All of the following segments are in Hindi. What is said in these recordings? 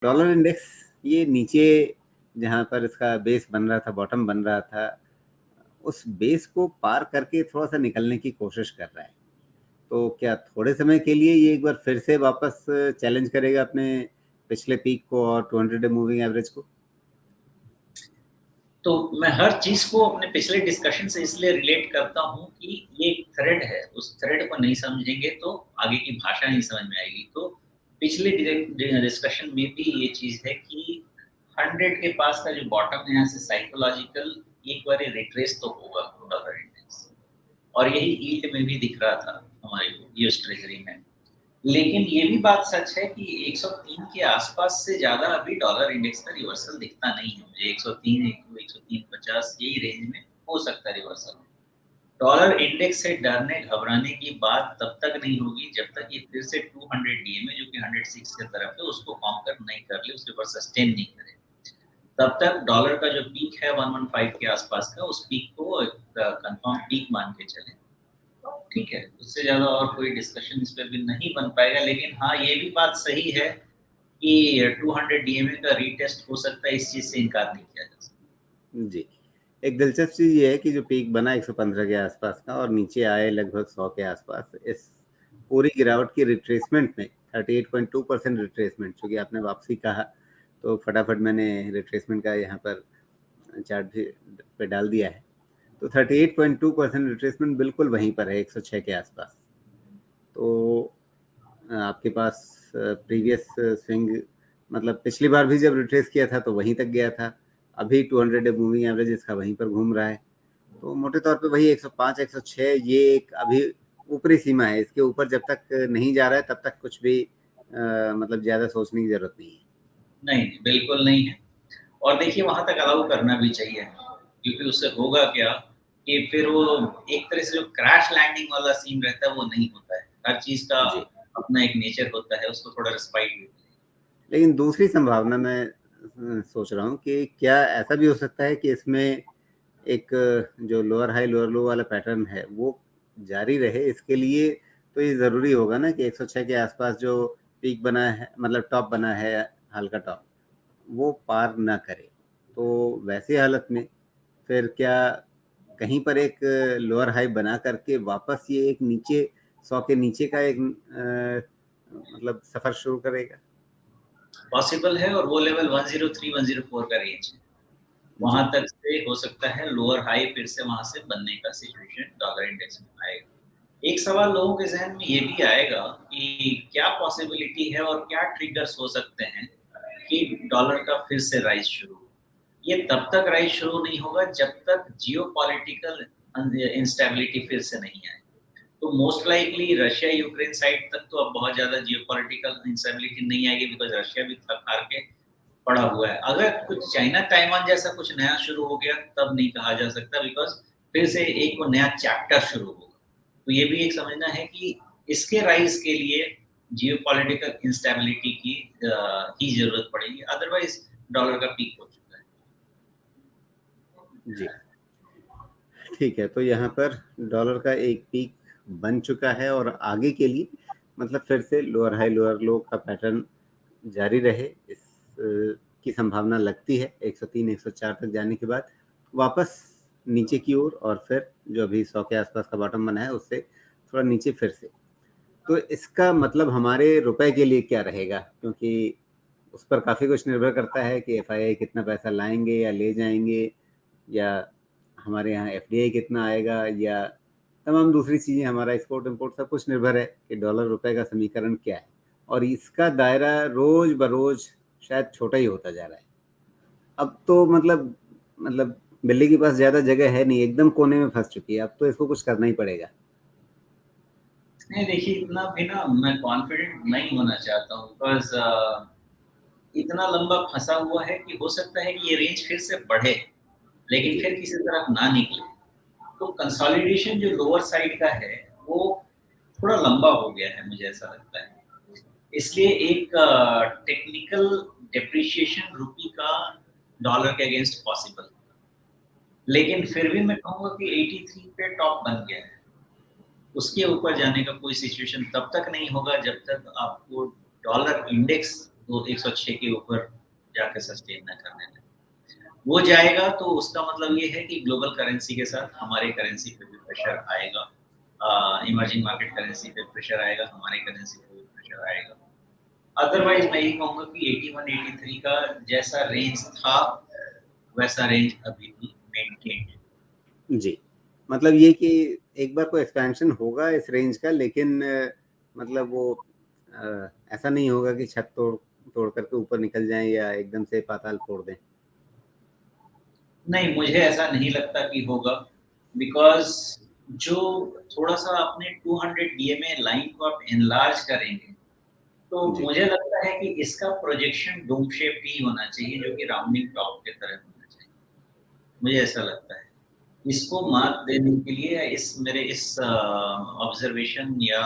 डॉलर इंडेक्स ये नीचे जहाँ पर इसका बेस बन रहा था, बॉटम बन रहा था, उस बेस को पार करके थोड़ा-सा निकलने की कोशिश कर रहा है। तो क्या थोड़े समय के लिए ये एक बार फिर से वापस चैलेंज करेगा अपने पिछले पीक को और 200 डे मूविंग एवरेज को? तो मैं हर चीज़ को अपने पिछले डिस्कशन से इसलिए रिलेट करता हूँ कि ये एक थ्रेड है, उस थ्रेड को नहीं समझेंगे तो आगे की भाषा नहीं समझ में आएगी। तो पिछले डिस्कशन में भी ये चीज़ है कि 100 के पास का जो बॉटम है यहाँ से साइकोलॉजिकल एक बार रिट्रेस तो होगा डॉलर इंडेक्स, और यही यील्ड में भी दिख रहा था हमारे यूएस ट्रेजरी में। लेकिन ये भी बात सच है कि 103 के आसपास से ज़्यादा अभी डॉलर इंडेक्स का रिवर्सल दिखता नहीं है मुझे। 103, 103.50 यही रेंज में हो सकता है रिवर्सल। डॉलर इंडेक्स से डरने घबराने की बात तब तक नहीं होगी जब तक ये फिर से 200 डीएमए जो कि 106 की तरफ है उसको कॉन्कर नहीं कर ले, उसके ऊपर सस्टेन नहीं करे। तब तक डॉलर का जो पीक है 115 के आसपास का, उस पीक को कंफर्म पीक मान के चले। ठीक है, उससे ज़्यादा और कोई डिस्कशन इस पे भी नहीं बन पाएगा। लेकिन हाँ, ये भी बात सही है कि 200 डीएमए का रीटेस्ट हो सकता है, इस चीज़ से इनकार नहीं किया जा सकता। जी। एक दिलचस्प चीज़ ये है कि जो पीक बना 115 के आसपास का और नीचे आए लगभग 100 के आसपास, इस पूरी गिरावट की रिट्रेसमेंट में 38.2% रिट्रेसमेंट, चूँकि आपने वापसी कहा तो फटाफट मैंने रिट्रेसमेंट का यहाँ पर चार्ट भी पे डाल दिया है। तो 38.2% रिट्रेसमेंट बिल्कुल वहीं पर है 106 के आसपास। तो आपके पास प्रीवियस स्विंग, मतलब पिछली बार भी जब रिट्रेस किया था तो वहीं तक गया था। अभी 200 डे मूविंग एवरेज इसका वहीं पर घूम रहा है। तो मोटे तौर पे वही 105, 106 ये एक अभी ऊपरी सीमा है। इसके ऊपर जब तक नहीं जा रहा है तब तक कुछ भी मतलब ज़्यादा सोचने की ज़रूरत नहीं है। नहीं, बिल्कुल नहीं है। और देखिए वहाँ तक अलाउ करना भी चाहिए, क्योंकि उससे होगा क्या कि फिर वो एक तरह से जो क्रैश लैंडिंग वाला सीन रहता है वो नहीं होता है। हर चीज़ का जी। अपना एक नेचर होता है, उसको थोड़ा रिस्पेक्ट भी। लेकिन दूसरी संभावना मैं सोच रहा हूँ कि क्या ऐसा भी हो सकता है कि इसमें एक जो लोअर हाई लोअर लो वाला पैटर्न है वो जारी रहे। इसके लिए तो ये ज़रूरी होगा ना कि 106 के आसपास जो पीक बना है, मतलब टॉप बना है, हल्का टॉप, वो पार ना करे। तो वैसी हालत में फिर क्या कहीं पर एक लोअर हाई बना करके वापस ये एक नीचे 100 के नीचे का एक मतलब सफ़र शुरू करेगा? पॉसिबल है, और वो लेवल 103, 104 का रेंज है। वहाँ जी। तक से हो सकता है लोअर हाई फिर से वहाँ से बनने का सिचुएशन डॉलर इंडेक्स में आएगा। एक सवाल लोगों के ज़हन में ये भी आएगा कि क्या पॉसिबिलिटी है और क्या ट्रिगर्स हो सकते हैं कि डॉलर का फिर से राइज़ शुरू हो। ये तब तक राइज़ शुरू नहीं होगा जब तक जियोपॉलिटिकल इंस्टेबिलिटी फिर से नहीं आए। तो most likely Russia Ukraine side तक तो अब बहुत ज़्यादा जियोपॉलिटिकल इंस्टेबिलिटी नहीं आएगी, बिकॉज़ रशिया भी थक हार के पड़ा हुआ है। अगर कुछ चाइना ताइवान जैसा कुछ नया शुरू हो गया तब नहीं कहा जा सकता, बिकॉज़ फिर से एक वो नया चैप्टर शुरू होगा। तो ये भी एक समझना है कि इसके राइज़ के लिए जियोपॉलिटिकल इंस्टेबिलिटी की ही ज़रूरत पड़ेगी, अदरवाइज़ डॉलर का पीक हो चुका है। जी। ठीक है, तो यहाँ पर डॉलर का एक पीक बन चुका है और आगे के लिए मतलब फिर से लोअर हाई लोअर लो का पैटर्न जारी रहे, इस की संभावना लगती है 103 104 तक जाने के बाद वापस नीचे की ओर, और फिर जो अभी 100 के आसपास का बॉटम बना है उससे थोड़ा नीचे फिर से। तो इसका मतलब हमारे रुपए के लिए क्या रहेगा? क्योंकि उस पर काफ़ी कुछ निर्भर करता है कि एफआईआई कितना पैसा लाएँगे या ले जाएँगे, या हमारे यहाँ एफडीआई कितना आएगा, या तमाम दूसरी चीज़ें, हमारा एक्सपोर्ट इम्पोर्ट सब कुछ निर्भर है कि डॉलर रुपए का समीकरण क्या है। और इसका दायरा रोज़ बरोज़ शायद छोटा ही होता जा रहा है। अब तो मतलब बिल्ली के पास ज़्यादा जगह है नहीं, एकदम कोने में फँस चुकी है, अब तो इसको कुछ करना ही पड़ेगा। नहीं देखिए, इतना भी ना मैं कॉन्फिडेंट नहीं होना चाहता हूँ, बिकॉज़ इतना लंबा फँसा हुआ है कि हो सकता है कि ये रेंज फिर से बढ़े, लेकिन जी। फिर किसी तरफ ना निकले। तो कंसोलिडेशन जो लोअर साइड का है, वो थोड़ा लंबा हो गया है, मुझे ऐसा लगता है। इसलिए एक टेक्निकल डेप्रिसिएशन रुपी का डॉलर के अगेंस्ट पॉसिबल। लेकिन फिर भी मैं कहूँगा कि 83 पे टॉप बन गया है। उसके ऊपर जाने का कोई सिचुएशन तब तक नहीं होगा जब तक आपको डॉलर इंडेक्स वो 106 के ऊपर जाके सस्टेन ना करने लगे। वो जाएगा तो उसका मतलब ये है कि ग्लोबल करेंसी के साथ हमारे करेंसी पे भी प्रेशर आएगा। इमर्जिंग मार्केट करेंसी पे प्रेशर आएगा, हमारे करेंसी पे भी प्रेशर आएगा। अदरवाइज़ मैं यही कहूँगा कि 81-83 का जैसा रेंज था, वैसा रेंज अभी भी मेंटेन्ड है। जी। मतलब ये कि एक बार को एक्सपेंशन होगा इस रेंज का, लेकिन मतलब वो ऐसा नहीं होगा कि छत तोड़ तोड़ करके ऊपर निकल जाएँ या एकदम से पाताल फोड़ दें। नहीं, मुझे ऐसा नहीं लगता कि होगा, बिकॉज़ जो थोड़ा-सा अपने 200 डीएमए लाइन को आप एनलार्ज करेंगे, तो जी, मुझे लगता है कि इसका प्रोजेक्शन डोम शेप ही होना चाहिए, जो कि राउंडिंग टॉप की तरह होना चाहिए। मुझे ऐसा लगता है। इसको जी, मात देने के लिए या इस मेरे इस ऑब्ज़र्वेशन या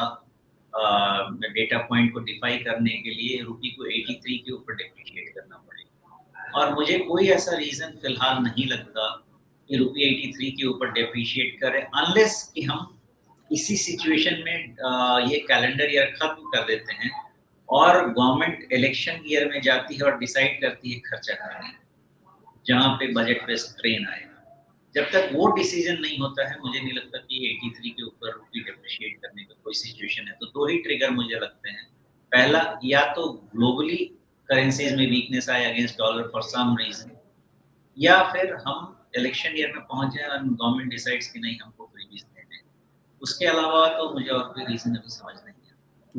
डेटा पॉइंट को डिफाई करने के लिए रूपी को 83 के ऊपर डेप्रिशिएट करना पड़ेगा। और मुझे कोई ऐसा रीज़न फ़िलहाल नहीं लगता कि रूपी 83 के ऊपर डेप्रिशिएट करे, अनलेस कि हम इसी सिचुएशन में ये कैलेंडर ईयर खत्म कर देते हैं और गवर्नमेंट इलेक्शन ईयर में जाती है और डिसाइड करती है खर्चा करने, जहाँ पे बजट पे स्ट्रेन आएगा। जब तक वो डिसीजन नहीं होता है, मुझे नहीं लगता कि 83 के ऊपर रुपी डेप्रिशिएट करने का कोई सिचुएशन है। तो 2 ही ट्रिगर मुझे लगते हैं। पहला, या तो ग्लोबली करेंसीज़ में वीकनेस आए against dollar for some reason, या फिर हम इलेक्शन ईयर में पहुँच जाएँ और गवर्नमेंट डिसाइड्स कि नहीं हमको फ्रीबीज़ देने हैं। उसके अलावा तो मुझे और कोई रीज़न अभी समझ नहीं